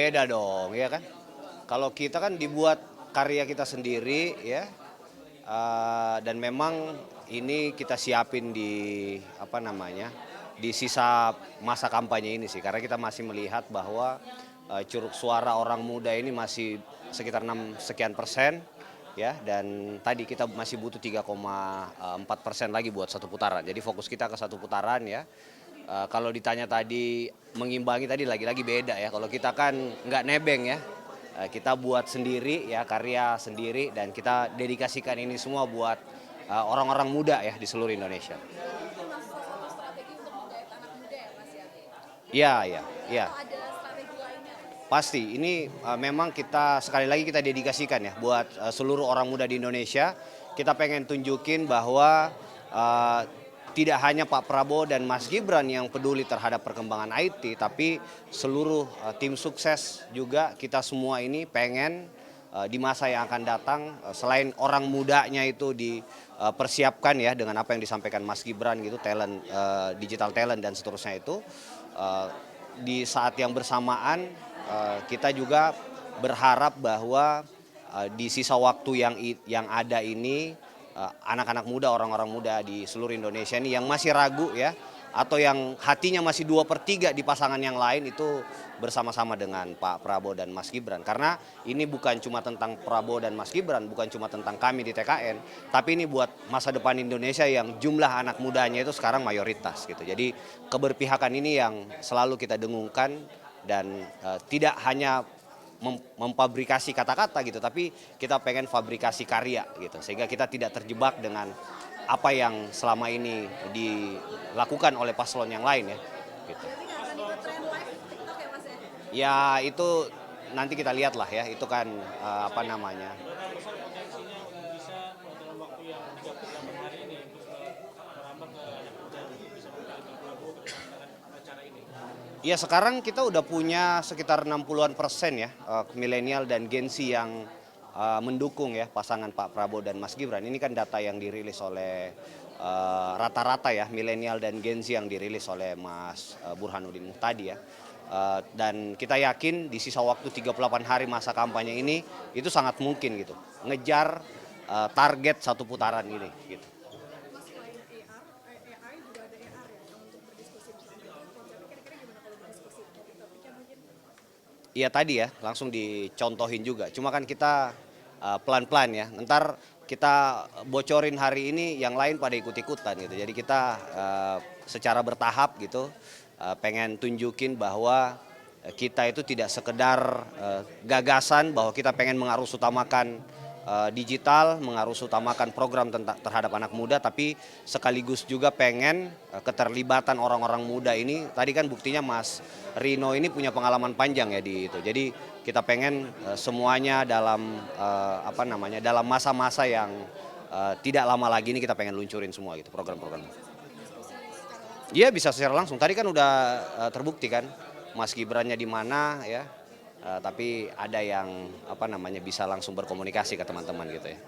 Beda dong, ya kan? Kalau kita kan dibuat karya kita sendiri, ya, dan memang ini kita siapin di apa namanya, di sisa masa kampanye ini sih, karena kita masih melihat bahwa curug suara orang muda ini masih sekitar 6 sekian persen, ya, dan tadi kita masih butuh 3,4% lagi buat satu putaran. Jadi fokus kita ke satu putaran, ya. Kalau ditanya tadi mengimbangi, tadi lagi-lagi beda ya. Kalau kita kan nggak nebeng ya, kita buat sendiri ya, karya sendiri, dan kita dedikasikan ini semua buat orang-orang muda ya di seluruh Indonesia. Ini masuk salah satu strategi untuk menggait anak muda ya Mas ya? Iya, iya, iya. Atau ada strategi lainnya Mas? Pasti ini memang kita sekali lagi kita dedikasikan ya buat seluruh orang muda di Indonesia. Kita pengen tunjukin bahwa eh, tidak hanya Pak Prabowo dan Mas Gibran yang peduli terhadap perkembangan IT, tapi seluruh tim sukses juga kita semua ini pengen di masa yang akan datang, selain orang mudanya itu dipersiapkan ya dengan apa yang disampaikan Mas Gibran gitu, talent, digital talent dan seterusnya itu, eh, di saat yang bersamaan kita juga berharap bahwa di sisa waktu yang ada ini, anak-anak muda, orang-orang muda di seluruh Indonesia ini yang masih ragu ya, atau yang hatinya masih 2/3 di pasangan yang lain, itu bersama-sama dengan Pak Prabowo dan Mas Gibran. Karena ini bukan cuma tentang Prabowo dan Mas Gibran, bukan cuma tentang kami di TKN, tapi ini buat masa depan Indonesia yang jumlah anak mudanya itu sekarang mayoritas gitu. Jadi keberpihakan ini yang selalu kita dengungkan, dan tidak hanya memfabrikasi kata-kata gitu, tapi kita pengen fabrikasi karya gitu, sehingga kita tidak terjebak dengan apa yang selama ini dilakukan oleh paslon yang lain ya gitu. Berarti nggak akan ikut tren live TikTok ya Mas ya? Ya itu nanti kita lihat lah ya, itu kan apa namanya. Potensinya untuk bisa dalam waktu yang 38 hari ini untuk merambah ke anak muda untuk bisa memilih Pak Prabowo ke depan dengan cara ini. Ya sekarang kita udah punya sekitar 60-an% ya, milenial dan Gen Z yang mendukung ya pasangan Pak Prabowo dan Mas Gibran. Ini kan data yang dirilis oleh rata-rata ya, milenial dan Gen Z yang dirilis oleh Mas Burhanuddin Muhtadi ya. Dan kita yakin di sisa waktu 38 hari masa kampanye ini itu sangat mungkin gitu, ngejar target satu putaran ini gitu. Mas selain AI juga ada AR ya yang untuk berdiskusi bersama. Konsepnya kira-kira gimana kalau berdiskusi? Topiknya mungkin Iya tadi ya, langsung dicontohin juga. Cuma kan kita pelan-pelan ya. Ntar kita bocorin hari ini, yang lain pada ikut-ikutan gitu. Jadi kita secara bertahap gitu, pengen tunjukin bahwa kita itu tidak sekedar gagasan bahwa kita pengen mengarus utamakan digital, mengarus utamakan program terhadap anak muda, tapi sekaligus juga pengen keterlibatan orang-orang muda ini. Tadi kan buktinya Mas Rino ini punya pengalaman panjang ya di itu. Jadi kita pengen semuanya dalam apa namanya, dalam masa-masa yang tidak lama lagi ini kita pengen luncurin semua gitu program-program. Iya bisa secara langsung. Tadi kan udah terbukti kan Mas Gibrannya di mana ya. Tapi ada yang apa namanya bisa langsung berkomunikasi ke teman-teman gitu ya.